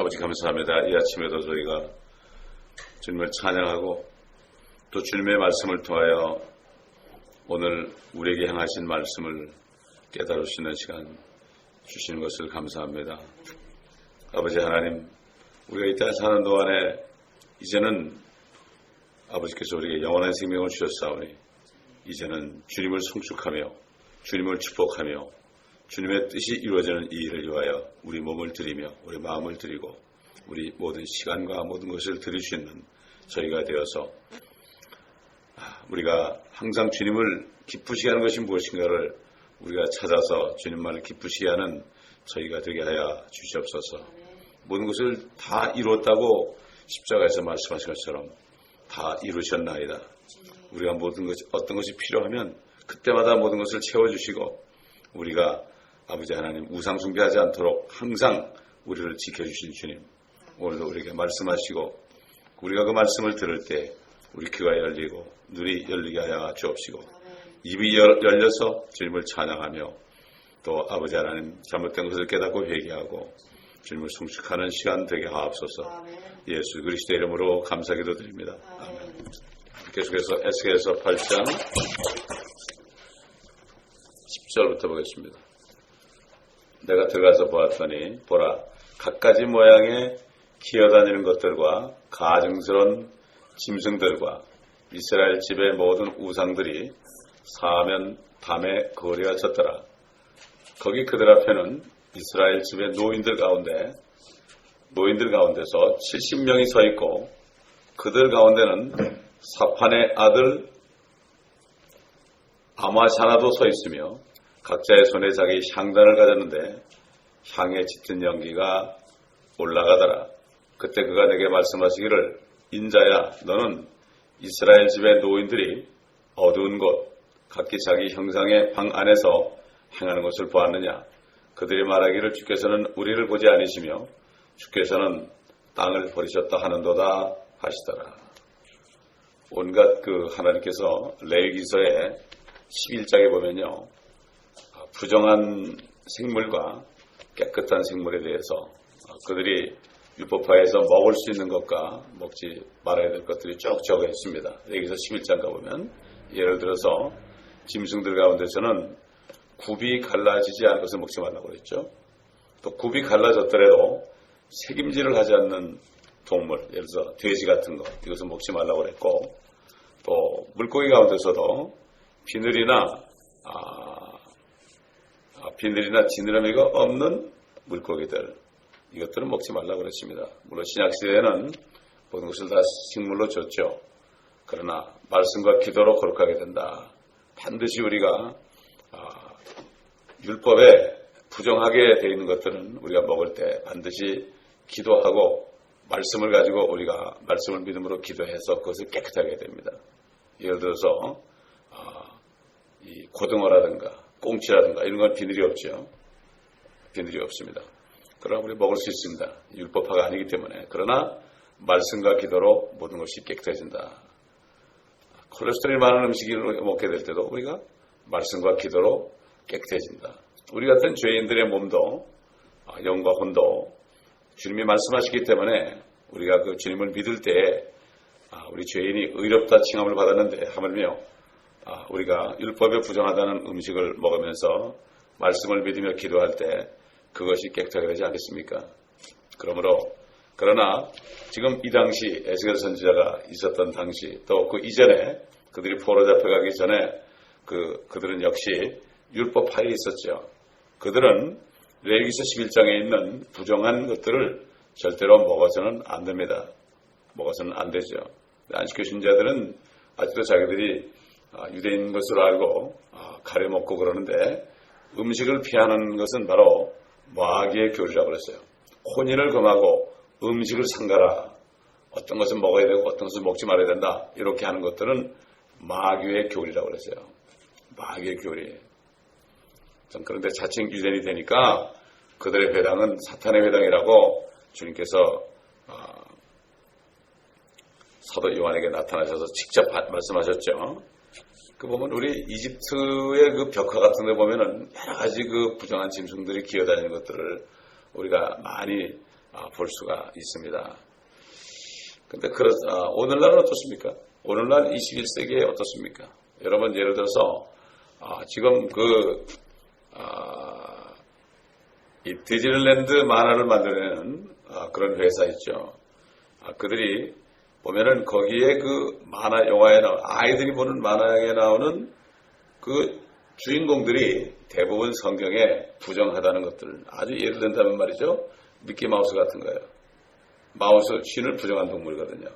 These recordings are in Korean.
아버지 감사합니다. 이 아침에도 저희가 주님을 찬양하고 또 주님의 말씀을 통하여 오늘 우리에게 향하신 말씀을 깨달을 수 있는 시간 주시는 것을 감사합니다. 아버지 하나님, 우리가 이 땅에 사는 동안에 이제는 아버지께서 우리에게 영원한 생명을 주셨사오니 이제는 주님을 송축하며 주님을 축복하며 주님의 뜻이 이루어지는 이 일을 위하여 우리 몸을 드리며 우리 마음을 드리고 우리 모든 시간과 모든 것을 드릴 수 있는 저희가 되어서 우리가 항상 주님을 기쁘시게 하는 것이 무엇인가를 우리가 찾아서 주님만을 기쁘시게 하는 저희가 되게 하여 주시옵소서. 모든 것을 다 이루었다고 십자가에서 말씀하신 것처럼 다 이루셨나이다. 우리가 모든 것이 어떤 것이 필요하면 그때마다 모든 것을 채워주시고 우리가 아버지 하나님 우상 숭배하지 않도록 항상 우리를 지켜주신 주님, 오늘도 우리에게 말씀하시고 우리가 그 말씀을 들을 때 우리 귀가 열리고 눈이 열리게 하여 주옵시고 입이 열려서 주님을 찬양하며 또 아버지 하나님 잘못된 것을 깨닫고 회개하고 주님을 송축하는 시간 되게 하옵소서. 예수 그리스도의 이름으로 감사기도 드립니다. 아멘. 계속해서 에스겔서 8장 10절부터 보겠습니다. 내가 들어가서 보았더니 보라, 갖가지 모양의 기어다니는 것들과 가증스러운 짐승들과 이스라엘 집의 모든 우상들이 사면 담에 거리가 졌더라. 거기 그들 앞에는 이스라엘 집의 노인들 가운데서 70명이 서 있고 그들 가운데는 사판의 아들 아마샤나도 서 있으며 각자의 손에 자기 향단을 가졌는데 향에 짙은 연기가 올라가더라. 그때 그가 내게 말씀하시기를 인자야, 너는 이스라엘 집의 노인들이 어두운 곳 각기 자기 형상의 방 안에서 행하는 것을 보았느냐? 그들이 말하기를 주께서는 우리를 보지 않으시며 주께서는 땅을 버리셨다 하는도다 하시더라. 온갖 그 하나님께서 레위기서의 11장에 보면요, 부정한 생물과 깨끗한 생물에 대해서 그들이 율법화에서 먹을 수 있는 것과 먹지 말아야 될 것들이 쭉 적어 있습니다. 레위기서 11장 가보면 예를 들어서 짐승들 가운데서는 굽이 갈라지지 않은 것을 먹지 말라고 그랬죠. 또 굽이 갈라졌더라도 색임질을 하지 않는 동물, 예를 들어서 돼지 같은 것, 이것을 먹지 말라고 그랬고, 또 물고기 가운데서도 비늘이나 지느러미가 없는 물고기들, 이것들은 먹지 말라고 그랬습니다. 물론 신약시대에는 모든 것을 다 식물로 줬죠. 그러나 말씀과 기도로 거룩하게 된다. 반드시 우리가 율법에 부정하게 되어 있는 것들은 우리가 먹을 때 반드시 기도하고 말씀을 가지고 우리가 말씀을 믿음으로 기도해서 그것을 깨끗하게 됩니다. 예를 들어서 이 고등어라든가 꽁치라든가 이런 건 비늘이 없죠. 비늘이 없습니다. 그러나 우리 먹을 수 있습니다. 율법화가 아니기 때문에. 그러나 말씀과 기도로 모든 것이 깨끗해진다. 콜레스테롤이 많은 음식을 먹게 될 때도 우리가 말씀과 기도로 깨끗해진다. 우리 같은 죄인들의 몸도 영과 혼도 주님이 말씀하시기 때문에 우리가 그 주님을 믿을 때에 우리 죄인이 의롭다 칭함을 받았는데 하물며 우리가 율법에 부정하다는 음식을 먹으면서 말씀을 믿으며 기도할 때 그것이 깨끗하게 되지 않겠습니까? 그러나 지금 이 당시 에스겔 선지자가 있었던 당시 또 그 이전에 그들이 포로 잡혀가기 전에 그들은 역시 율법하에 있었죠. 그들은 레위기서 11장에 있는 부정한 것들을 절대로 먹어서는 안 됩니다. 먹어서는 안 되죠. 안식교 신자들은 아직도 자기들이 유대인 것으로 알고 가려먹고 그러는데 음식을 피하는 것은 바로 마귀의 교리라고 그랬어요. 혼인을 금하고 음식을 삼가라. 어떤 것은 먹어야 되고 어떤 것은 먹지 말아야 된다. 이렇게 하는 것들은 마귀의 교리라고 그랬어요. 마귀의 교리. 그런데 자칭 유대인이 되니까 그들의 회당은 사탄의 회당이라고 주님께서 사도 요한에게 나타나셔서 직접 말씀하셨죠. 그 보면 우리 이집트의 그 벽화 같은 데 보면은 여러 가지 그 부정한 짐승들이 기어다니는 것들을 우리가 많이 볼 수가 있습니다. 근데 오늘날은 어떻습니까? 오늘날 21세기에 어떻습니까? 여러분 예를 들어서 지금 이 디즈니랜드 만화를 만들어내는 그런 회사 있죠. 그들이 보면은 거기에 그 만화 영화에 나오는 아이들이 보는 만화에 나오는 그 주인공들이 대부분 성경에 부정하다는 것들 아주 예를 든다면 말이죠. 미키 마우스 같은 거예요. 마우스 신을 부정한 동물이거든요.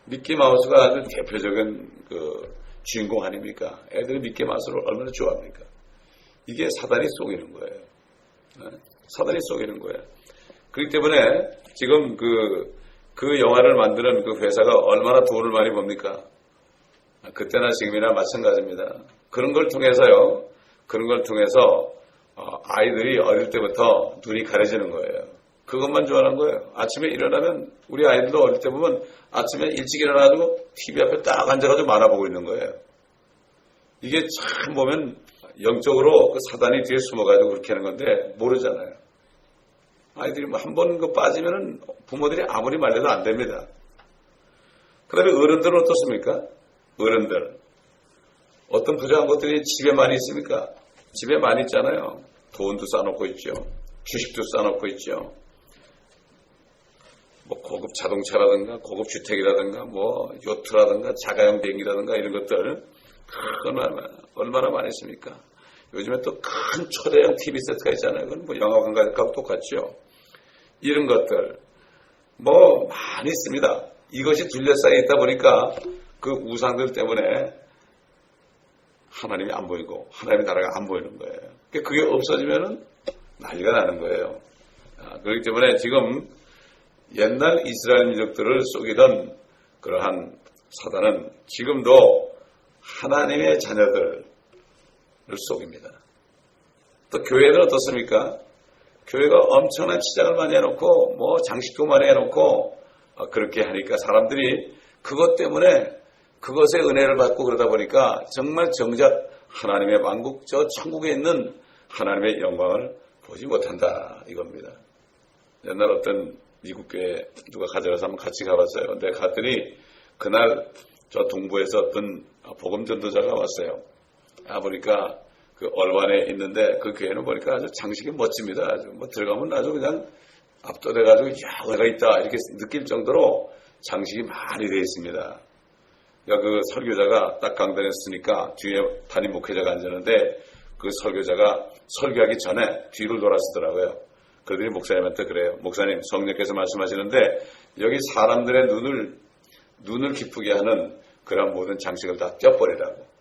미키 마우스가 아주 대표적인 그 주인공 아닙니까? 애들이 미키 마우스를 얼마나 좋아합니까? 이게 사단이 속이는 거예요. 사단이 속이는 거예요. 그렇기 때문에 지금 그 영화를 만드는 그 회사가 얼마나 돈을 많이 법니까? 그때나 지금이나 마찬가지입니다. 그런 걸 통해서요. 그런 걸 통해서 아이들이 어릴 때부터 눈이 가려지는 거예요. 그것만 좋아하는 거예요. 아침에 일어나면 우리 아이들도 어릴 때 보면 아침에 일찍 일어나가지고 TV 앞에 딱 앉아가지고 만화 보고 있는 거예요. 이게 참 보면 영적으로 그 사단이 뒤에 숨어가지고 그렇게 하는 건데 모르잖아요. 아이들이 뭐 한 번 빠지면은 부모들이 아무리 말려도 안 됩니다. 그 다음에 어른들은 어떻습니까? 어른들. 어떤 부자한 것들이 집에 많이 있습니까? 집에 많이 있잖아요. 돈도 쌓아놓고 있죠. 주식도 쌓아놓고 있죠. 뭐 고급 자동차라든가 고급 주택이라든가 뭐 요트라든가 자가용 비행기라든가 이런 것들 얼마나 많이 있습니까? 요즘에 또 큰 초대형 TV 세트가 있잖아요. 그건 뭐 영화관과 똑같죠. 이런 것들 뭐 많이 있습니다. 이것이 둘러싸여 있다 보니까 그 우상들 때문에 하나님이 안 보이고 하나님의 나라가 안 보이는 거예요. 그게 없어지면은 난리가 나는 거예요. 그렇기 때문에 지금 옛날 이스라엘 민족들을 속이던 그러한 사단은 지금도 하나님의 자녀들을 속입니다. 또 교회는 어떻습니까? 교회가 엄청난 치장을 많이 해놓고 뭐 장식도 많이 해놓고 그렇게 하니까 사람들이 그것 때문에 그것의 은혜를 받고 그러다 보니까 정말 정작 하나님의 왕국 저 천국에 있는 하나님의 영광을 보지 못한다 이겁니다. 옛날 어떤 미국 교회 누가 가져가서 한번 같이 가봤어요. 근데 갔더니 그날 저 동부에서 어떤 복음 전도자가 왔어요. 보니까 그 얼반에 있는데 그 교회는 보니까 아주 장식이 멋집니다. 아주 뭐 들어가면 아주 그냥 압도돼가지고 야 어디가 있다 이렇게 느낄 정도로 장식이 많이 되어 있습니다. 그러니까 그 설교자가 딱 강단에 쓰니까 뒤에 담임 목회자가 앉았는데 그 설교자가 설교하기 전에 뒤를 돌아서더라고요. 그러더니 목사님한테 그래요. 목사님 성령께서 말씀하시는데 여기 사람들의 눈을 기쁘게 하는 그런 모든 장식을 다 떼어버리라고.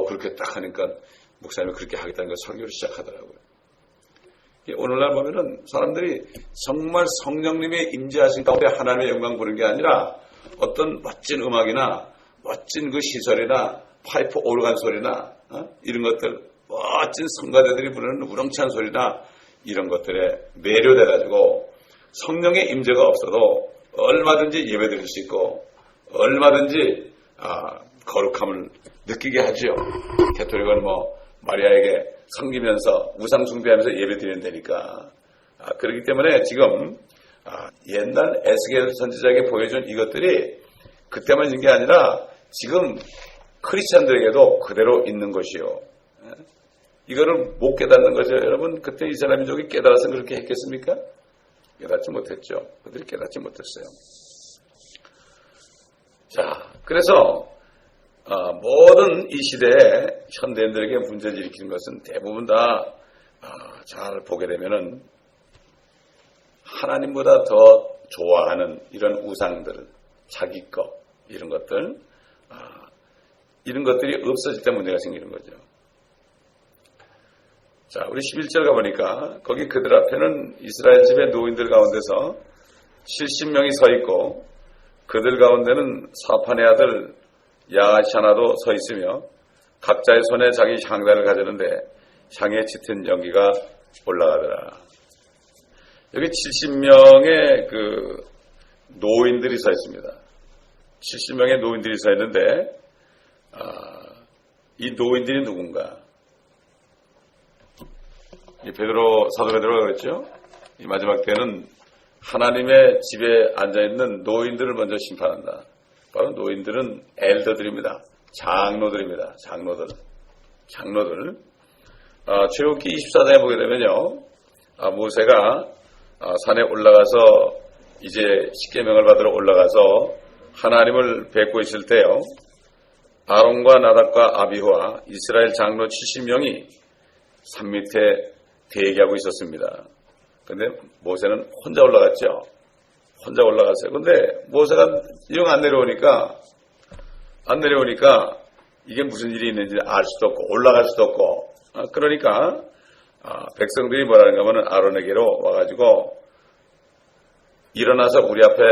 그렇게 딱 하니까 목사님이 그렇게 하겠다는 걸 설교를 시작하더라고요. 오늘날 보면은 사람들이 정말 성령님의 임재하신 가운데 하나님의 영광 부르는 게 아니라 어떤 멋진 음악이나 멋진 그 시설이나 파이프 오르간 소리나 이런 것들 멋진 성가대들이 부르는 우렁찬 소리나 이런 것들에 매료돼가지고 성령의 임재가 없어도 얼마든지 예배드릴 수 있고 얼마든지 거룩함을 느끼게 하죠. 개토릭은 뭐 마리아에게 섬기면서 우상 숭배하면서 예배드린다니까. 그렇기 때문에 지금 옛날 에스겔 선지자에게 보여준 이것들이 그때만 있는 게 아니라 지금 크리스찬들에게도 그대로 있는 것이요. 이거를 못 깨닫는 거죠. 여러분 그때 이스라엘 민족이 깨달아서 그렇게 했겠습니까? 깨닫지 못했죠. 그들이 깨닫지 못했어요. 자, 그래서 모든 이 시대에 현대인들에게 문제를 일으키는 것은 대부분 다 잘 보게 되면은 하나님보다 더 좋아하는 이런 우상들, 자기 것 이런 것들, 이런 것들이 없어질 때 문제가 생기는 거죠. 자, 우리 11절 가보니까 거기 그들 앞에는 이스라엘 집의 노인들 가운데서 70명이 서 있고 그들 가운데는 사판의 아들 야샤나도 서 있으며 각자의 손에 자기 향단을 가졌는데 향에 짙은 연기가 올라가더라. 여기 70명의 그 노인들이 서 있습니다. 70명의 노인들이 서 있는데 이 노인들이 누군가? 이 사도 베드로가 그랬죠? 이 마지막 때는 하나님의 집에 앉아있는 노인들을 먼저 심판한다. 바로 노인들은 엘더들입니다. 장로들입니다. 장로들. 출애굽기 24장에 보게 되면요, 모세가 산에 올라가서 이제 십계명을 받으러 올라가서 하나님을 뵙고 있을 때요, 아론과 나답과 아비후와 이스라엘 장로 70명이 산 밑에 대기하고 있었습니다. 근데 모세는 혼자 올라갔죠. 혼자 올라갔어요. 근데 모세가 영 안 내려오니까 이게 무슨 일이 있는지 알 수도 없고 올라갈 수도 없고, 그러니까 백성들이 뭐라는가 하면 아론에게로 와가지고 일어나서 우리 앞에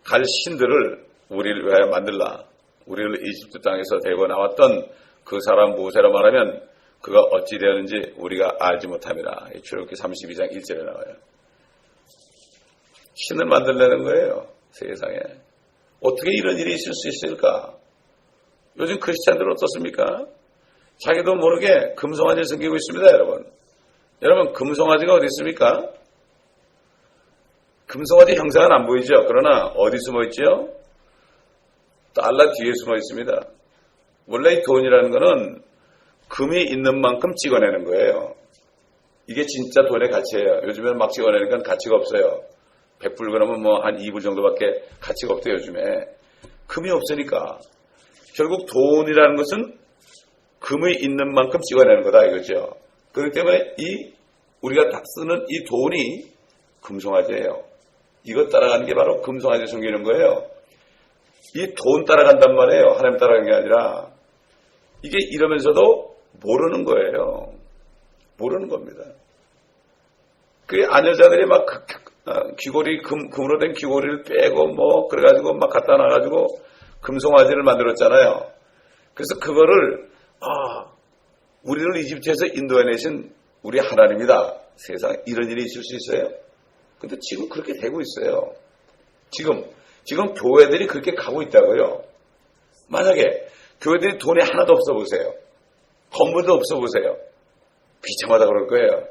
갈 신들을 우리를 위하여 만들라. 우리를 이집트 땅에서 데리고 나왔던 그 사람 모세로 말하면 그가 어찌 되었는지 우리가 알지 못함이라. 출애굽기 32장 1절에 나와요. 신을 만들려는 거예요. 세상에. 어떻게 이런 일이 있을 수 있을까? 요즘 크리스찬들은 어떻습니까? 자기도 모르게 금송아지를 섬기고 있습니다, 여러분. 여러분, 금송아지가 어디 있습니까? 금송아지 형상은 안 보이죠? 그러나 어디 숨어 있죠? 달러 뒤에 숨어 있습니다. 원래 이 돈이라는 거는 금이 있는 만큼 찍어내는 거예요. 이게 진짜 돈의 가치예요. 요즘에는 막 찍어내니까 가치가 없어요. 100불 그러면 뭐 한 2불 정도밖에 가치가 없대요, 요즘에. 금이 없으니까. 결국 돈이라는 것은 금이 있는 만큼 찍어내는 거다, 이거죠. 그렇기 때문에 우리가 다 쓰는 이 돈이 금송아지예요. 이것 따라가는 게 바로 금송아지 섬기는 거예요. 이 돈 따라간단 말이에요. 하나님 따라가는 게 아니라. 이게 이러면서도 모르는 거예요. 모르는 겁니다. 그 아녀자들이 막 귀고리, 금으로 된 귀고리를 빼고 뭐, 그래가지고 막 갖다 놔가지고 금송아지를 만들었잖아요. 그래서 그거를, 우리를 이집트에서 인도해내신 우리 하나님이다. 세상에 이런 일이 있을 수 있어요? 근데 지금 그렇게 되고 있어요. 지금 교회들이 그렇게 가고 있다고요. 만약에 교회들이 돈이 하나도 없어 보세요. 건물도 없어 보세요. 비참하다 그럴 거예요.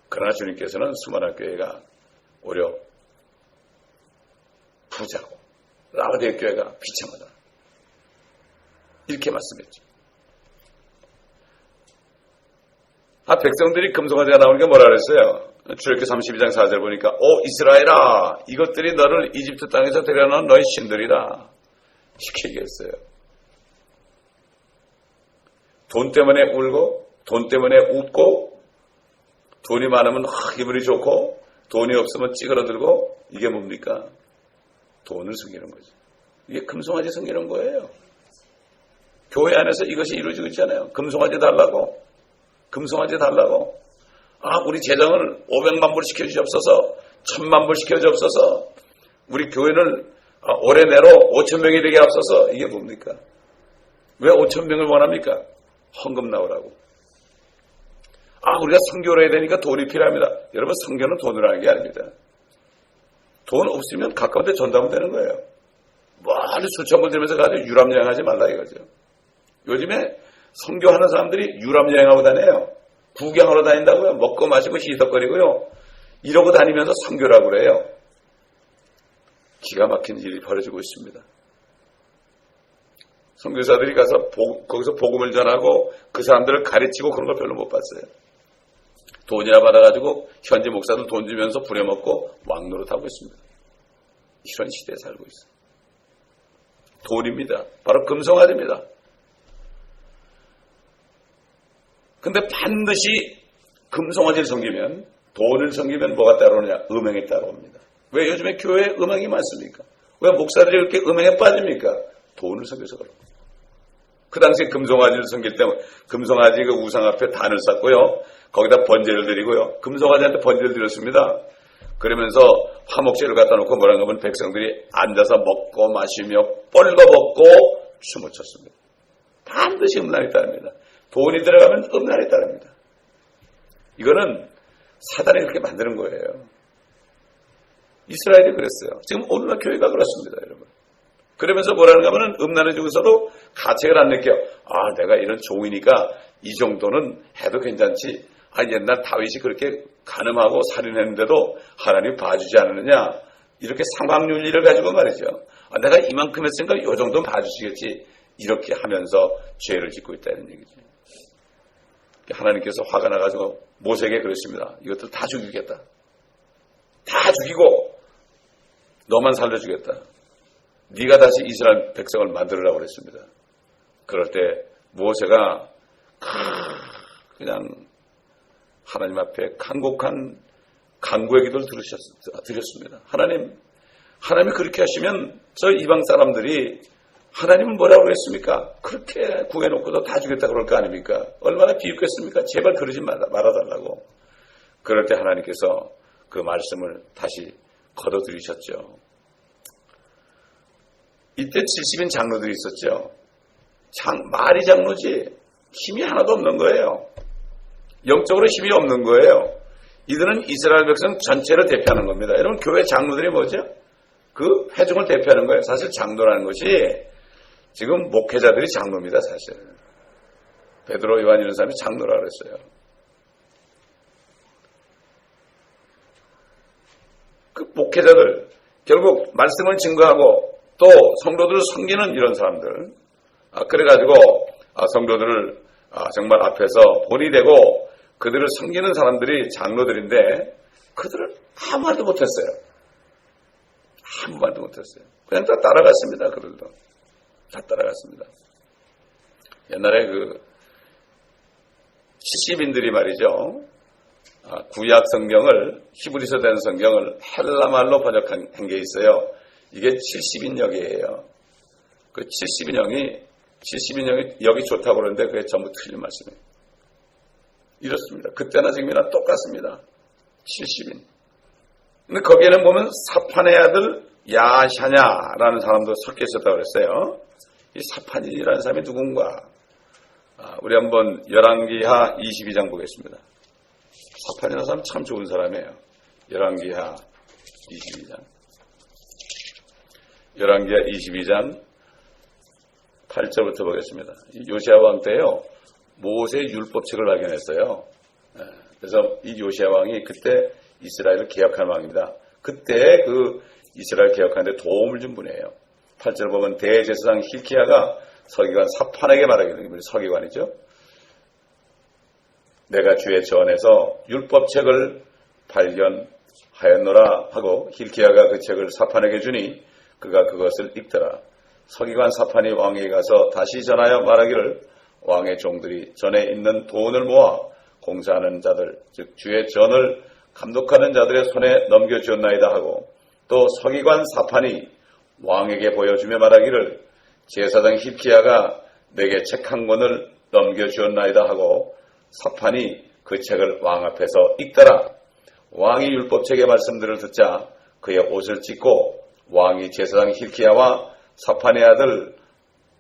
그러나 주님께서는 수많은 교회가 오히려 부자고 라오디게 교회가 비참하다. 이렇게 말씀했죠. 백성들이 금송아지가 나오니까 뭐라 그랬어요? 출애굽기 32장 4절 보니까 이스라엘아, 이것들이 너를 이집트 땅에서 데려놓은 너희 신들이다. 이렇게 얘기했어요. 돈 때문에 울고 돈 때문에 웃고 돈이 많으면 기분이 좋고 돈이 없으면 찌그러들고, 이게 뭡니까? 돈을 숨기는 거죠. 이게 금송아지 숨기는 거예요. 교회 안에서 이것이 이루어지고 있잖아요. 금송아지 달라고. 우리 재정을 500만 불 시켜주시옵소서, 1000만 불 시켜주옵소서, 우리 교회는 올해 내로 5,000명이 되게 앞서서. 이게 뭡니까? 왜 5,000명을 원합니까? 헌금 나오라고. 우리가 선교를 해야 되니까 돈이 필요합니다. 여러분, 선교는 돈으로 하는 게 아닙니다. 돈 없으면 가까운 데 전담하면 되는 거예요. 멀리 수천불 들면서 가지고 유람여행하지 말라 이거죠. 요즘에 선교하는 사람들이 유람여행하고 다녀요. 구경하러 다닌다고요. 먹고 마시고 희석거리고요. 이러고 다니면서 선교라고 그래요. 기가 막힌 일이 벌어지고 있습니다. 선교사들이 가서 거기서 복음을 전하고 그 사람들을 가르치고 그런 걸 별로 못 봤어요. 돈이나 받아가지고 현지 목사들 돈 주면서 부려먹고 왕노릇하고 있습니다. 이런 시대에 살고 있어요. 돈입니다. 바로 금송아지입니다. 근데 반드시 금송아지를 섬기면, 돈을 섬기면 뭐가 따라오느냐? 음행이 따라옵니다. 왜 요즘에 교회에 음행이 많습니까? 왜 목사들이 이렇게 음행에 빠집니까? 돈을 섬겨서 그럽니다. 그 당시에 금송아지를 섬길 때 금송아지 그 우상 앞에 단을 쌓고요. 거기다 번제를 드리고요. 금송아지한테 번제를 드렸습니다. 그러면서 화목제를 갖다 놓고 뭐라는 거면 백성들이 앉아서 먹고 마시며 뻘거벗고 춤을 췄습니다. 반드시 음란이 따릅니다. 돈이 들어가면 음란이 따릅니다. 이거는 사단이 그렇게 만드는 거예요. 이스라엘이 그랬어요. 지금 오늘날 교회가 그렇습니다, 여러분. 그러면서 뭐라는가 하면 음란을 주고서도 가책을 안 느껴. 내가 이런 종이니까 이 정도는 해도 괜찮지. 옛날 다윗이 그렇게 간음하고 살인했는데도 하나님 봐주지 않느냐, 이렇게 상황윤리를 가지고 말이죠. 내가 이만큼 했으니까 이 정도는 봐주시겠지, 이렇게 하면서 죄를 짓고 있다는 얘기죠. 하나님께서 화가 나가지고 모세에게 그랬습니다. 이것들 다 죽이겠다. 다 죽이고 너만 살려주겠다. 네가 다시 이스라엘 백성을 만들으라고 그랬습니다. 그럴 때 모세가 그냥 하나님 앞에 간곡한 간구의 기도를 드렸습니다. 하나님이 그렇게 하시면 저 이방 사람들이 하나님은 뭐라고 그랬습니까? 그렇게 구해놓고도 다 주겠다 그럴 거 아닙니까? 얼마나 비웃겠습니까? 제발 그러지 말아달라고. 그럴 때 하나님께서 그 말씀을 다시 거둬들이셨죠. 이때 70인 장로들이 있었죠. 말이 장로지 힘이 하나도 없는 거예요. 영적으로 힘이 없는 거예요. 이들은 이스라엘 백성 전체를 대표하는 겁니다. 여러분, 교회 장로들이 뭐죠? 그 회중을 대표하는 거예요. 사실 장로라는 것이 지금 목회자들이 장로입니다. 사실 베드로, 요한 이런 사람이 장로라고 그랬어요. 그 목회자들, 결국 말씀을 증거하고 또 성도들을 섬기는 이런 사람들, 그래가지고 성도들을 정말 앞에서 본이 되고 그들을 섬기는 사람들이 장로들인데, 그들은 아무 말도 못했어요. 아무 말도 못했어요. 그냥 다 따라갔습니다. 그들도 다 따라갔습니다. 옛날에 그 70인들이 말이죠, 구약 성경을, 히브리서 된 성경을 헬라말로 번역한 게 있어요. 이게 70인역이에요. 그 70인역이 여기 좋다고 그러는데 그게 전부 틀린 말씀이에요. 이렇습니다. 그때나 지금이나 똑같습니다. 70인. 근데 거기에는 보면 사판의 아들 야샤냐라는 사람도 섞여 있었다고 그랬어요. 이 사판이라는 사람이 누군가? 우리 한번 열왕기하 22장 보겠습니다. 사판이라는 사람 참 좋은 사람이에요. 열왕기하 22장. 열왕기하 22장 8절부터 보겠습니다. 요시야 왕 때요, 모세의 율법책을 발견했어요. 그래서 이 요시야 왕이 그때 이스라엘을 개혁한 왕입니다. 그때 그 이스라엘 개혁하는데 도움을 준 분이에요. 8절 보면 대제사장 힐키야가 서기관 사판에게 말하기를, 서기관이죠. 내가 주의 전에서 율법책을 발견하였노라 하고 힐키야가 그 책을 사판에게 주니 그가 그것을 읽더라. 서기관 사판이 왕에게 가서 다시 전하여 말하기를, 왕의 종들이 전에 있는 돈을 모아 공사하는 자들, 즉 주의 전을 감독하는 자들의 손에 넘겨주었나이다 하고, 또 서기관 사판이 왕에게 보여주며 말하기를, 제사장 힐키야가 내게 책 한 권을 넘겨주었나이다 하고, 사판이 그 책을 왕 앞에서 읽더라. 왕이 율법책의 말씀들을 듣자 그의 옷을 찢고 왕이 제사장 힐키야와 사판의 아들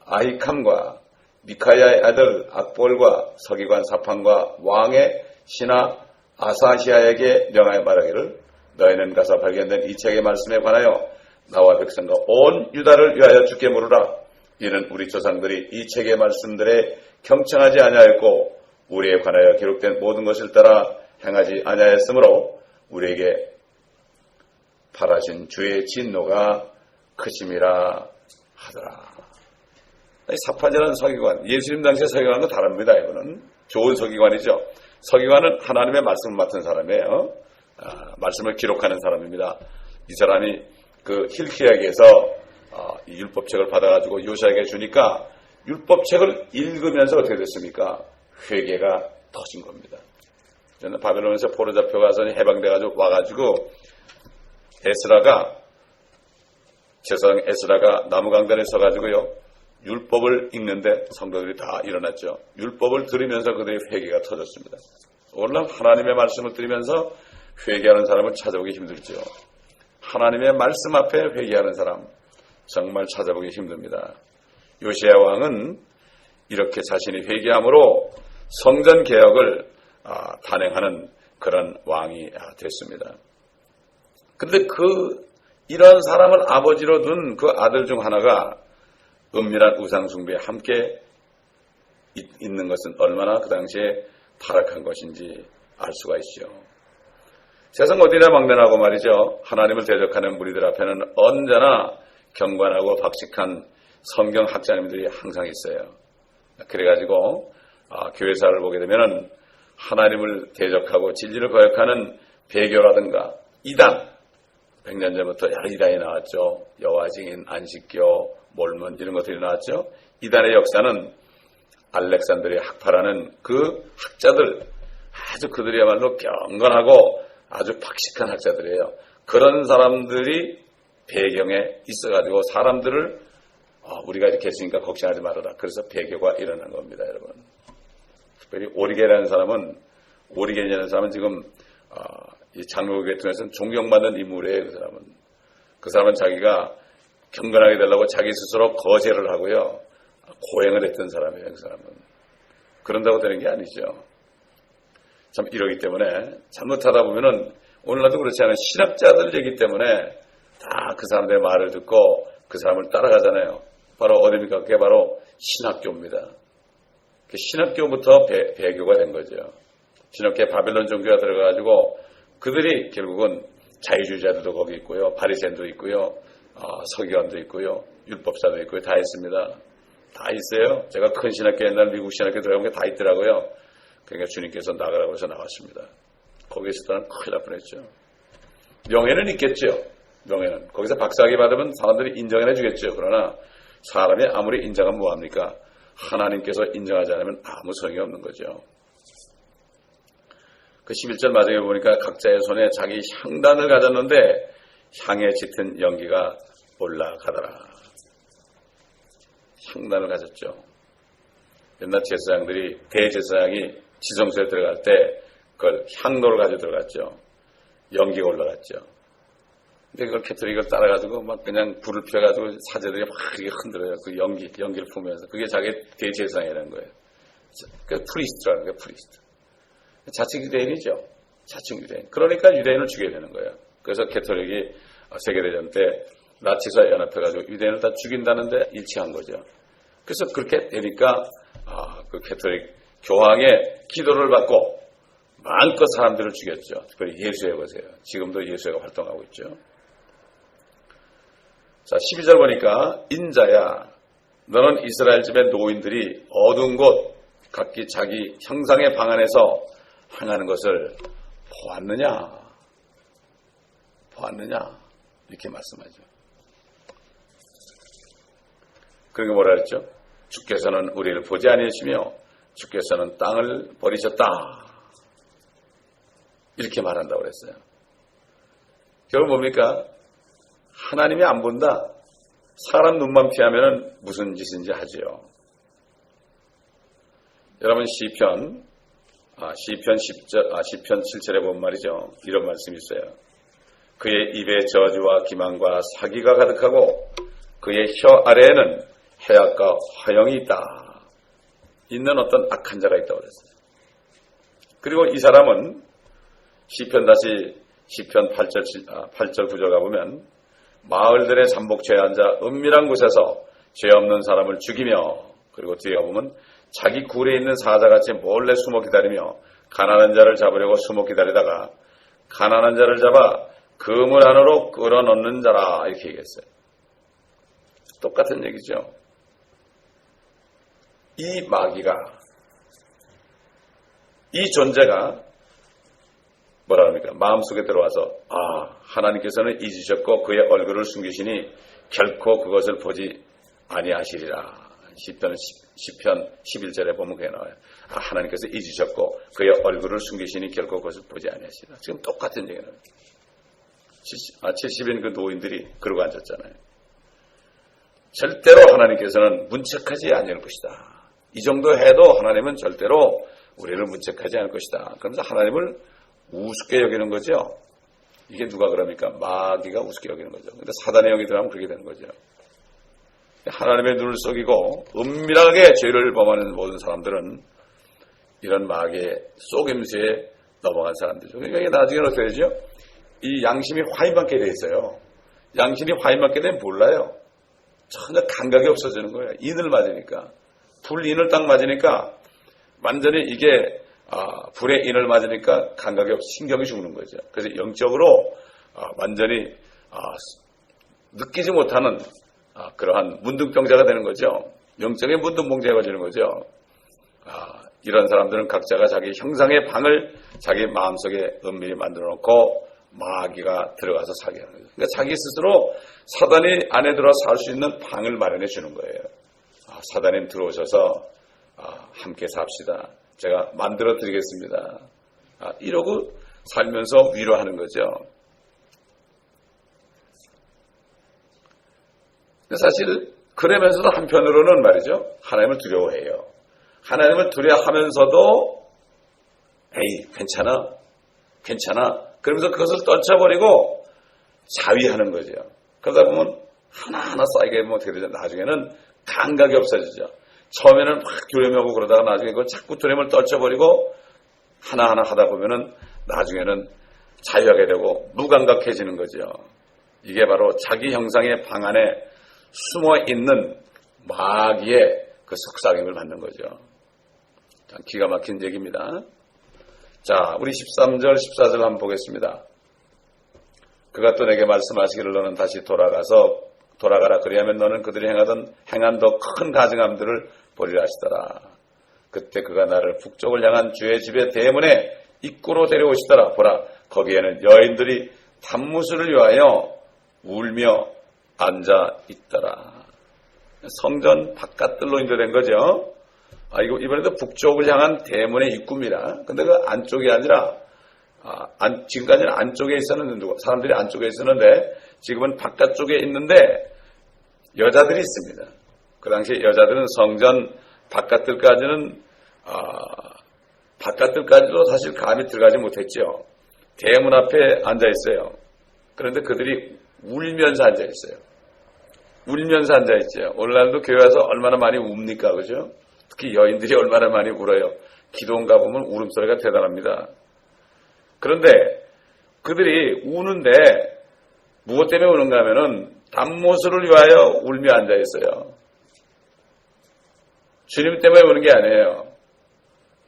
아히캄과 미카야의 아들 악볼과 서기관 사판과 왕의 신하 아사시아에게 명하여 말하기를, 너희는 가서 발견된 이 책의 말씀에 관하여 나와 백성과 온 유다를 위하여 주께 물으라. 이는 우리 조상들이 이 책의 말씀들에 경청하지 아니하였고 우리에 관하여 기록된 모든 것을 따라 행하지 아니하였으므로 우리에게 발하신 주의 진노가 크심이라 하더라. 사판이라는 서기관, 예수님 당시의 서기관과 다릅니다. 이거는 좋은 서기관이죠. 서기관은 하나님의 말씀을 맡은 사람이에요. 말씀을 기록하는 사람입니다. 이 사람이 그 힐키야에게서 이 율법책을 받아가지고 요시야에게 주니까 율법책을 읽으면서 어떻게 됐습니까? 회개가 터진 겁니다. 저는 바벨론에서 포로 잡혀가서 해방돼가지고 와가지고 제사장 에스라가 나무강단에 서가지고요, 율법을 읽는데 성도들이 다 일어났죠. 율법을 들으면서 그들의 회개가 터졌습니다. 오늘날 하나님의 말씀을 들으면서 회개하는 사람을 찾아보기 힘들죠. 하나님의 말씀 앞에 회개하는 사람 정말 찾아보기 힘듭니다. 요시야 왕은 이렇게 자신이 회개함으로 성전 개혁을 단행하는 그런 왕이 됐습니다. 그런데 이런 사람을 아버지로 둔 그 아들 중 하나가 은밀한 우상숭배에 함께 있는 것은 얼마나 그 당시에 타락한 것인지 알 수가 있죠. 세상 어디나 막론하고 말이죠. 하나님을 대적하는 무리들 앞에는 언제나 경관하고 박식한 성경 학자님들이 항상 있어요. 그래가지고 교회사를 보게 되면은 하나님을 대적하고 진리를 거역하는 배교라든가 이단, 100년 전부터 여러 이단이 나왔죠. 여호와 증인, 안식교, 몰몬 이런 것들이 나왔죠. 이단의 역사는 알렉산드리아 학파라는 그 학자들, 아주 그들이야말로 경건하고 아주 박식한 학자들이에요. 그런 사람들이 배경에 있어가지고 사람들을 우리가 이렇게 했으니까 걱정하지 말아라. 그래서 배교가 일어난 겁니다, 여러분. 특별히 오리겐이라는 사람은 지금 이 장로교회 통해서는 존경받는 인물이에요. 그 사람은 자기가 경건하게 되려고 자기 스스로 거제를 하고요. 고행을 했던 사람이에요. 그 사람은. 그런다고 되는 게 아니죠. 참 이러기 때문에 잘못하다 보면은 오늘날도 그렇지 않아요. 신학자들이기 때문에 다 그 사람들의 말을 듣고 그 사람을 따라가잖아요. 바로 어디입니까? 그게 바로 신학교입니다. 신학교부터 배교가 된 거죠. 신학교에 바벨론 종교가 들어가가지고 그들이 결국은 자유주의자들도 거기 있고요. 바리새인도 있고요. 서기관도 있고요. 율법사도 있고요. 다 있습니다. 다 있어요. 제가 큰 신학교 옛날 미국 신학교 들어간 게 다 있더라고요. 그러니까 주님께서 나가라고 해서 나왔습니다. 거기에 있었다는 큰일 날 뻔했죠. 명예는 있겠죠. 명예는. 거기서 박사학위 받으면 사람들이 인정해 주겠죠. 그러나 사람이 아무리 인정하면 뭐합니까? 하나님께서 인정하지 않으면 아무 소용이 없는 거죠. 그 11절 마지막에 보니까 각자의 손에 자기 향단을 가졌는데 향에 짙은 연기가 올라가더라. 향단을 가졌죠. 옛날 제사장들이 대제사장이 지성소에 들어갈 때 그걸 향로를 가지고 들어갔죠. 연기가 올라갔죠. 근데 그걸 캐토릭을 따라가지고 막 그냥 불을 피워가지고 사제들이 막 이렇게 흔들어요. 그 연기를 품으면서. 그게 자기 대제사장이라는 거예요. 그 프리스트라는 거예요, 프리스트. 자칭 유대인이죠. 자칭 유대인. 그러니까 유대인을 죽여야 되는 거예요. 그래서 캐토릭이 세계대전 때 나치사 연합해가지고 유대인을 다 죽인다는데 일치한 거죠. 그래서 그렇게 되니까 그 캐토릭 교황의 기도를 받고 마음껏 사람들을 죽였죠. 특별히 예수회 보세요. 지금도 예수회가 활동하고 있죠. 자, 12절 보니까 인자야 너는 이스라엘 집의 노인들이 어두운 곳 각기 자기 형상의 방 안에서 행하는 것을 보았느냐 이렇게 말씀하죠. 그러니까 뭐라 그랬죠? 주께서는 우리를 보지 아니하시며 주께서는 땅을 버리셨다 이렇게 말한다고 그랬어요. 결국 뭡니까? 하나님이 안 본다. 사람 눈만 피하면 무슨 짓인지 하지요. 여러분 시편 7절에 보면 말이죠. 이런 말씀이 있어요. 그의 입에 저주와 기만과 사기가 가득하고 그의 혀 아래에는 해악과 화형이 있다. 있는 어떤 악한 자가 있다고 그랬어요. 그리고 이 사람은 시편 8절 9절 가보면 마을들의 잠복처에 앉아 은밀한 곳에서 죄 없는 사람을 죽이며 그리고 뒤에 가보면 자기 굴에 있는 사자같이 몰래 숨어 기다리며 가난한 자를 잡으려고 숨어 기다리다가 가난한 자를 잡아 그물 안으로 끌어넣는 자라 이렇게 얘기했어요. 똑같은 얘기죠. 이 마귀가 이 존재가 뭐라 합니까? 마음속에 들어와서 하나님께서는 잊으셨고 그의 얼굴을 숨기시니 결코 그것을 보지 아니하시리라. 시편 11절에 보면 그게 나와요. 하나님께서 잊으셨고 그의 얼굴을 숨기시니 결코 그것을 보지 아니하시리라. 지금 똑같은 얘기는 70인 그 노인들이 그러고 앉았잖아요. 절대로 하나님께서는 문책하지 않을 것이다. 이 정도 해도 하나님은 절대로 우리를 문책하지 않을 것이다. 그러면서 하나님을 우습게 여기는 거죠. 이게 누가 그럽니까? 마귀가 우습게 여기는 거죠. 근데 사단의 영이 들어가면 그렇게 되는 거죠. 하나님의 눈을 속이고 은밀하게 죄를 범하는 모든 사람들은 이런 마귀의 속임수에 넘어간 사람들이죠. 그러니까 나중에는 어떻게 되죠? 이 양심이 화인받게 돼 있어요. 양심이 화인받게 되면 몰라요. 전혀 감각이 없어지는 거예요. 인을 맞으니까. 불인을 딱 맞으니까 완전히 이게 불의 인을 맞으니까 감각이 없어 신경이 죽는 거죠. 그래서 영적으로 완전히 느끼지 못하는 그러한 문둥병자가 되는 거죠. 영적인 문둥병자가 되는 거죠. 이런 사람들은 각자가 자기 형상의 방을 자기 마음속에 은밀히 만들어 놓고 마귀가 들어가서 살게 하는 거예요. 그러니까 자기 스스로 사단이 안에 들어와 살 수 있는 방을 마련해 주는 거예요. 사단님 들어오셔서 함께 삽시다. 제가 만들어 드리겠습니다. 이러고 살면서 위로하는 거죠. 사실 그러면서도 한편으로는 말이죠. 하나님을 두려워해요. 하나님을 두려워하면서도 에이 괜찮아 그러면서 그것을 떨쳐버리고 자위하는 거죠. 그러다 보면 하나하나 쌓이게 되면 어떻게 되죠? 나중에는 감각이 없어지죠. 처음에는 막 두려움하고 그러다가 나중에 그걸 자꾸 두려움을 떨쳐버리고 하나하나 하다 보면은 나중에는 자유하게 되고 무감각해지는 거죠. 이게 바로 자기 형상의 방 안에 숨어있는 마귀의 그 속삭임을 받는 거죠. 기가 막힌 얘기입니다. 자, 우리 13절, 14절 한번 보겠습니다. 그가 또 내게 말씀하시기를 너는 다시 돌아가라. 그리하면 너는 그들이 행한 더 큰 가증함들을 보리라 하시더라. 그때 그가 나를 북쪽을 향한 주의 집의 대문에 입구로 데려오시더라. 보라, 거기에는 여인들이 단무술을 위하여 울며 앉아 있더라. 성전 바깥들로 인도된 거죠. 이번에도 북쪽을 향한 대문의 입구입니다. 근데 그 안쪽이 아니라, 지금까지는 안쪽에 있었는데, 사람들이 안쪽에 있었는데, 지금은 바깥쪽에 있는데, 여자들이 있습니다. 그 당시에 여자들은 성전 바깥들까지도 사실 감히 들어가지 못했죠. 대문 앞에 앉아 있어요. 그런데 그들이 울면서 앉아 있어요. 울면서 앉아 있죠. 오늘날도 교회 와서 얼마나 많이 웁니까, 그죠? 특히 여인들이 얼마나 많이 울어요. 기도원 가보면 울음소리가 대단합니다. 그런데 그들이 우는데 무엇 때문에 우는가 하면은 단무술을 위하여 울며 앉아 있어요. 주님 때문에 우는 게 아니에요.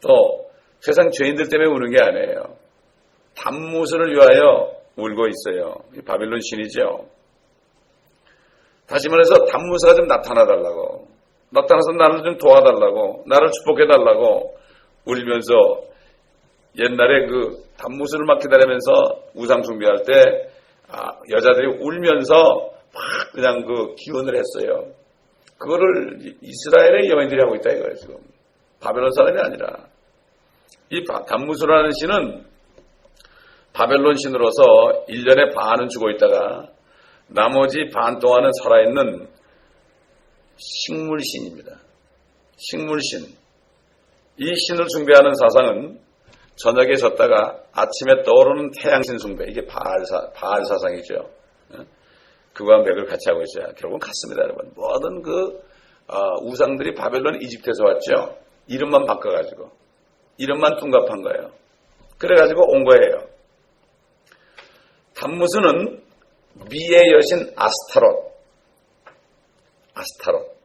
또 세상 죄인들 때문에 우는 게 아니에요. 단무술을 위하여 울고 있어요. 이 바빌론 신이죠. 다시 말해서 단무사가 좀 나타나달라고, 나타나서 나를 좀 도와달라고, 나를 축복해달라고 울면서 옛날에 그 단무술을 막 기다리면서 우상 숭배할 때 여자들이 울면서 막 그냥 그 기원을 했어요. 그거를 이스라엘의 여인들이 하고 있다 이거예요. 지금 바벨론 사람이 아니라. 이 단무술하는 신은 바벨론 신으로서 1년에 반은 죽어 있다가 나머지 반 동안은 살아있는 식물신입니다. 식물신. 이 신을 숭배하는 사상은 저녁에 졌다가 아침에 떠오르는 태양신 숭배, 이게 바알 사상이죠. 그거와 맥을 같이 하고 있어요. 결국은 같습니다, 여러분. 모든 우상들이 바벨론 이집트에서 왔죠. 이름만 바꿔가지고, 이름만 둔갑한 거예요. 그래가지고 온 거예요. 단무스는 미의 여신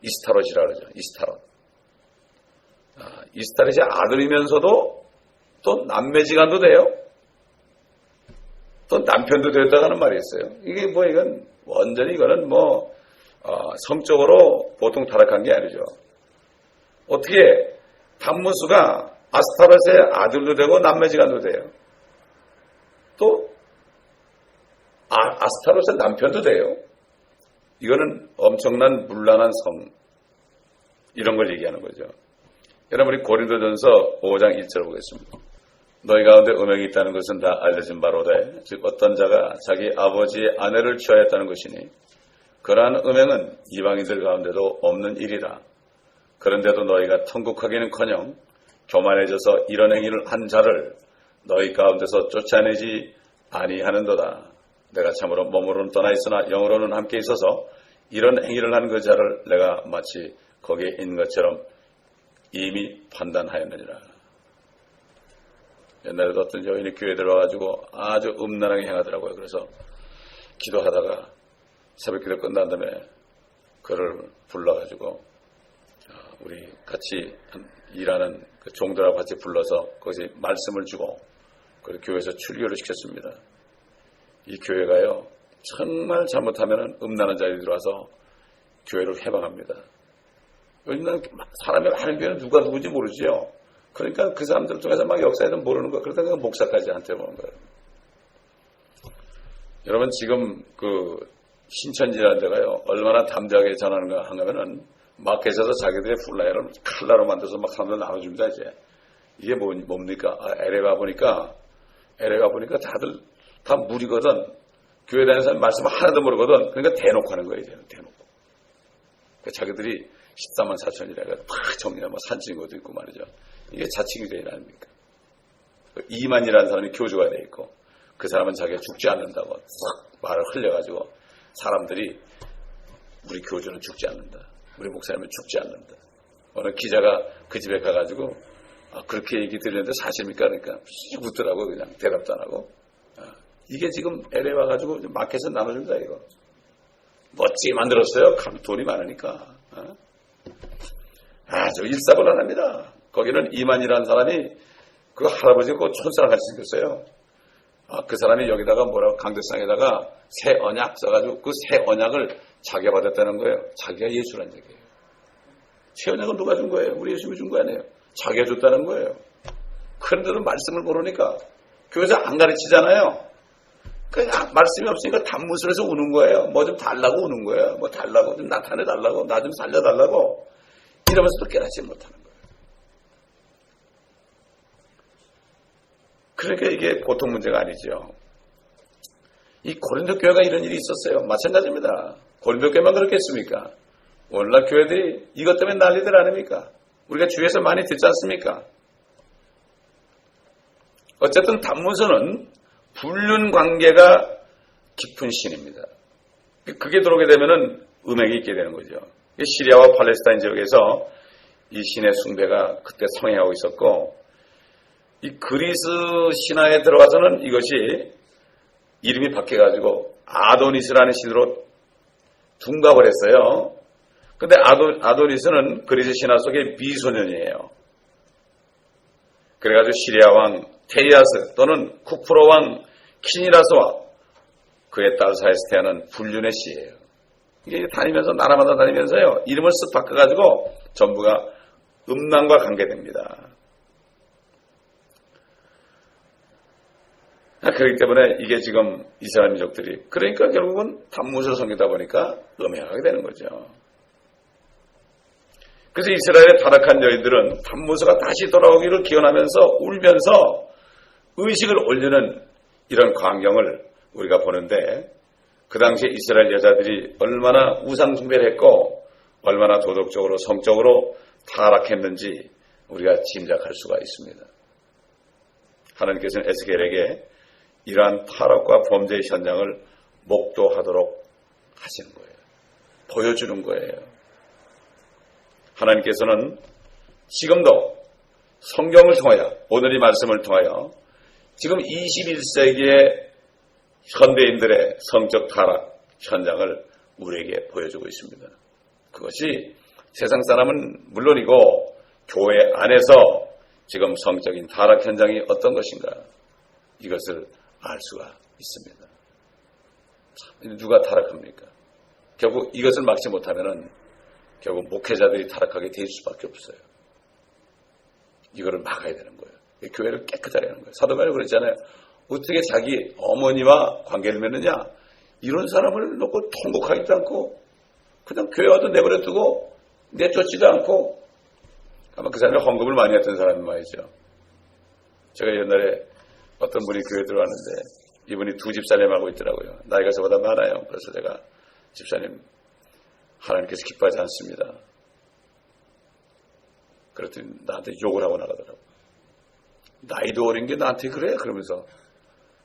이스타롯이라고 그러죠. 이스타롯이 아들이면서도 또 남매지간도 돼요. 또 남편도 됐다고 하는 말이 있어요. 이게 이건 완전히 이거는 성적으로 보통 타락한 게 아니죠. 어떻게 단무스가 아스타롯의 아들도 되고 남매지간도 돼요. 또 아스타롯의 남편도 돼요. 이거는 엄청난 문란한 이런 걸 얘기하는 거죠. 여러분, 우리 고린도전서 5장 1절 보겠습니다. 너희 가운데 음행이 있다는 것은 다 알려진 바로되 즉 어떤 자가 자기 아버지의 아내를 취하였다는 것이니 그러한 음행은 이방인들 가운데도 없는 일이라. 그런데도 너희가 통곡하기는커녕 교만해져서 이런 행위를 한 자를 너희 가운데서 쫓아내지 아니하는도다. 내가 참으로 몸으로는 떠나 있으나 영으로는 함께 있어서 이런 행위를 한 그 자를 내가 마치 거기에 있는 것처럼 이미 판단하였느니라. 옛날에도 어떤 여인이 교회에 들어와가지고 아주 음란하게 행하더라고요. 그래서 기도하다가 새벽 기도 끝난 다음에 그를 불러가지고 우리 같이 일하는 그 종들하고 같이 불러서 거기서 말씀을 주고 그 교회에서 출교를 시켰습니다. 이 교회가요 정말 잘못하면 음란한 자들이 들어와서 교회를 해방합니다. 요즘은 사람이 많은 교회는 누가 누군지 모르지요. 그러니까 그 사람들 중에서 막 역사에도 모르는 거야. 그러다가 목사까지 한테 오는 거예요. 여러분 지금 그 신천지라는 데가요 얼마나 담대하게 전하는가 하면은 마켓에서 자기들의 플라이어를 칼라로 만들어서 막 사람들 나눠줍니다. 이게 뭡니까? LA 가보니까 다들 다 무리거든. 교회 다니는 사람이 말씀 하나도 모르거든. 그러니까 대놓고 하는 거예요. 대놓고. 그러니까 자기들이 14만 4천이라 팍 정리하고 뭐 산증인 것도 있고 말이죠. 이게 자칭교인 아닙니까? 2만이라는 사람이 교주가 돼 있고 그 사람은 자기가 죽지 않는다고 싹 말을 흘려가지고 사람들이 우리 교주는 죽지 않는다. 우리 목사님은 죽지 않는다. 어느 기자가 그 집에 가가지고 그렇게 얘기 들렸는데 사실입니까? 그러니까 씩 웃더라고. 그냥 대답도 안 하고. 이게 지금 LA 와가지고 마켓에서 나눠준다 이거. 멋지게 만들었어요. 돈이 많으니까. 아주 일사불란합니다. 거기는 이만이라는 사람이 그 할아버지가 그 촌사람 같이 생겼어요. 그 사람이 여기다가 뭐라고 강대상에다가 새 언약 써가지고 그 새 언약을 자기가 받았다는 거예요. 자기가 예수란 얘기예요. 새 언약은 누가 준 거예요? 우리 예수님이 준 거 아니에요. 자기가 줬다는 거예요. 그런데도 말씀을 모르니까 교회에서 안 가르치잖아요. 그냥 말씀이 없으니까 단무술에서 우는 거예요. 뭐 좀 달라고 우는 거예요. 뭐 달라고 좀 나타내달라고 나 좀 살려달라고 이러면서도 깨닫지 못하는 거예요. 그러니까 이게 보통 문제가 아니죠. 이 고린도 교회가 이런 일이 있었어요. 마찬가지입니다. 고린도 교회만 그렇겠습니까? 오늘날 교회들이 이것 때문에 난리들 아닙니까? 우리가 주위에서 많이 듣지 않습니까? 어쨌든 단문서는 불륜 관계가 깊은 신입니다. 그게 들어오게 되면은 음행이 있게 되는 거죠. 시리아와 팔레스타인 지역에서 이 신의 숭배가 그때 성행하고 있었고, 이 그리스 신화에 들어가서는 이것이 이름이 바뀌어가지고 아도니스라는 신으로 둔갑을 했어요. 근데 아도니스는 그리스 신화 속의 미소년이에요. 그래가지고 시리아 왕 테리아스 또는 쿠프로 왕 키니라스와 그의 딸 사이에서 태어난 불륜의 씨예요. 이게 다니면서 나라마다 다니면서요 이름을 쓱 바꿔가지고 전부가 음란과 관계됩니다. 그렇기 때문에 이게 지금 이스라엘 민족들이 그러니까 결국은 단무서 섬기다 보니까 음행하게 되는 거죠. 그래서 이스라엘의 타락한 여인들은 단무서가 다시 돌아오기를 기원하면서 울면서 의식을 올리는 이런 광경을 우리가 보는데 그 당시에 이스라엘 여자들이 얼마나 우상 숭배를 했고 얼마나 도덕적으로 성적으로 타락했는지 우리가 짐작할 수가 있습니다. 하나님께서는 에스겔에게 이러한 타락과 범죄의 현장을 목도하도록 하시는 거예요. 보여주는 거예요. 하나님께서는 지금도 성경을 통하여 오늘 이 말씀을 통하여 지금 21세기의 현대인들의 성적 타락 현장을 우리에게 보여주고 있습니다. 그것이 세상 사람은 물론이고 교회 안에서 지금 성적인 타락 현장이 어떤 것인가 이것을 알 수가 있습니다. 누가 타락합니까? 결국 이것을 막지 못하면은 결국 목회자들이 타락하게 될 수밖에 없어요. 이거를 막아야 되는 거예요. 교회를 깨끗하게 하는 거예요. 사도 바울이 그랬잖아요. 어떻게 자기 어머니와 관계를 맺느냐? 이런 사람을 놓고 통곡하지도 않고 그냥 교회 와도 내버려 두고 내쫓지도 않고 아마 그 사람이 헌금을 많이 했던 사람이 말이죠. 제가 옛날에 어떤 분이 교회에 들어왔는데 이분이 두 집사님 하고 있더라고요. 나이가 저보다 많아요. 그래서 제가 집사님 하나님께서 기뻐하지 않습니다. 그랬더니 나한테 욕을 하고 나가더라고요. 나이도 어린 게 나한테 그래? 그러면서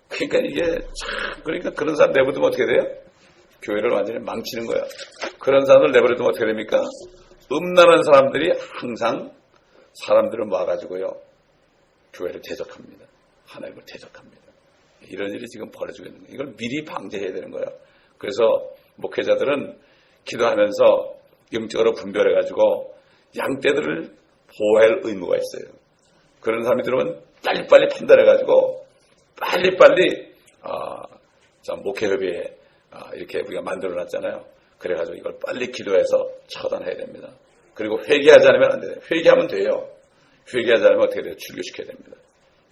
그러니까 이게 참 그러니까 그런 사람 내버려두면 어떻게 돼요? 교회를 완전히 망치는 거야. 그런 사람을 내버려두면 어떻게 됩니까? 음란한 사람들이 항상 사람들을 모아가지고요 교회를 대적합니다. 하나님을 대적합니다. 이런 일이 지금 벌어지고 있는 거예요. 이걸 미리 방지해야 되는 거예요. 그래서 목회자들은 기도하면서 영적으로 분별해가지고 양떼들을 보호할 의무가 있어요. 그런 사람이 들으면 빨리빨리 판단해가지고 빨리빨리 목회협의회 이렇게 우리가 만들어놨잖아요. 그래가지고 이걸 빨리 기도해서 처단해야 됩니다. 그리고 회개하지 않으면 안 돼요. 회개하면 돼요. 회개하지 않으면 어떻게 돼요? 출교시켜야 됩니다.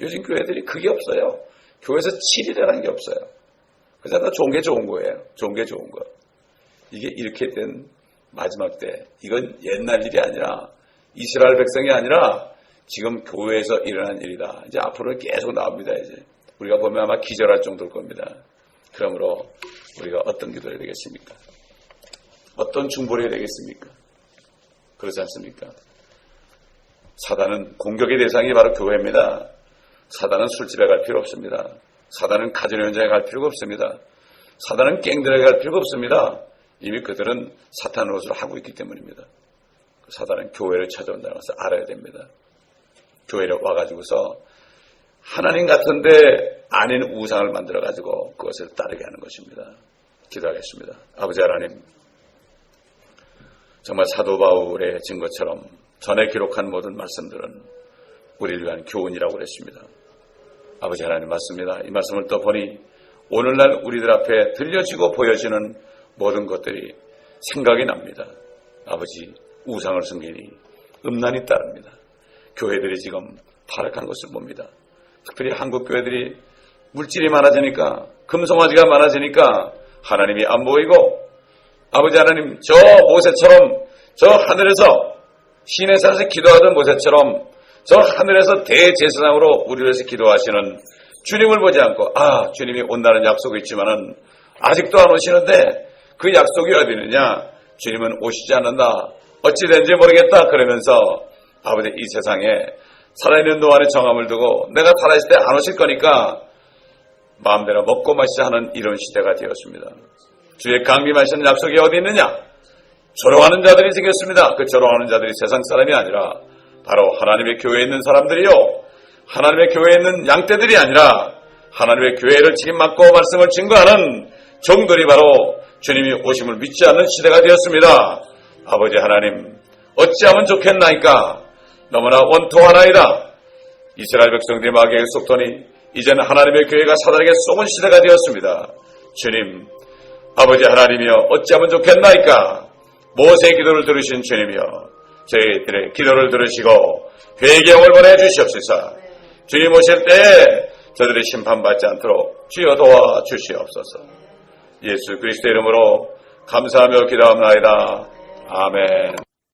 요즘 교회들이 그게 없어요. 교회에서 치리라는 게 없어요. 그래서 다 좋은 게 좋은 거예요. 좋은 게 좋은 거. 이게 이렇게 된 마지막 때, 이건 옛날 일이 아니라 이스라엘 백성이 아니라 지금 교회에서 일어난 일이다. 이제 앞으로 계속 나옵니다. 이제 우리가 보면 아마 기절할 정도일 겁니다. 그러므로 우리가 어떤 기도를 해야 되겠습니까? 어떤 중보를 해야 되겠습니까? 그렇지 않습니까? 사단은 공격의 대상이 바로 교회입니다. 사단은 술집에 갈 필요 없습니다. 사단은 카지노 현장에 갈 필요가 없습니다. 사단은 갱들에 갈 필요가 없습니다. 이미 그들은 사탄 노릇을 하고 있기 때문입니다. 사단은 교회를 찾아온다는 것을 알아야 됩니다. 교회를 와가지고서 하나님 같은데 아닌 우상을 만들어가지고 그것을 따르게 하는 것입니다. 기도하겠습니다. 아버지 하나님, 정말 사도 바울의 증거처럼 전에 기록한 모든 말씀들은 우리를 위한 교훈이라고 그랬습니다. 아버지 하나님 맞습니다. 이 말씀을 또 보니 오늘날 우리들 앞에 들려지고 보여지는 모든 것들이 생각이 납니다. 아버지, 우상을 섬기니 음란이 따릅니다. 교회들이 지금 파락한 것을 봅니다. 특별히 한국 교회들이 물질이 많아지니까, 금송아지가 많아지니까 하나님이 안 보이고, 아버지 하나님, 저 모세처럼 저 하늘에서 신의 산에서 기도하던 모세처럼 저 하늘에서 대제사장으로 우리를 위해서 기도하시는 주님을 보지 않고, 주님이 온다는 약속이 있지만은 아직도 안 오시는데 그 약속이 어디 있느냐? 주님은 오시지 않는다. 어찌 된지 모르겠다. 그러면서 아버지, 이 세상에 살아있는 동안의 정함을 두고 내가 살아있을 때 안 오실 거니까 마음대로 먹고 마시자 하는 이런 시대가 되었습니다. 주의 강림하시는 약속이 어디 있느냐? 조롱하는 자들이 생겼습니다. 그 조롱하는 자들이 세상 사람이 아니라 바로 하나님의 교회에 있는 사람들이요, 하나님의 교회에 있는 양떼들이 아니라 하나님의 교회를 책임맡고 말씀을 증거하는 종들이 바로 주님이 오심을 믿지 않는 시대가 되었습니다. 아버지 하나님, 어찌하면 좋겠나이까? 너무나 원통하나이다. 이스라엘 백성들이 마귀에게 속더니 이제는 하나님의 교회가 사단에게 쏘은 시대가 되었습니다. 주님, 아버지 하나님이여, 어찌하면 좋겠나이까? 모세의 기도를 들으신 주님이여, 저희들의 기도를 들으시고 회개를 보내주시옵소서. 주님 오실 때 저들이 심판받지 않도록 주여 도와주시옵소서. 예수 그리스도의 이름으로 감사하며 기도합나이다. 아멘.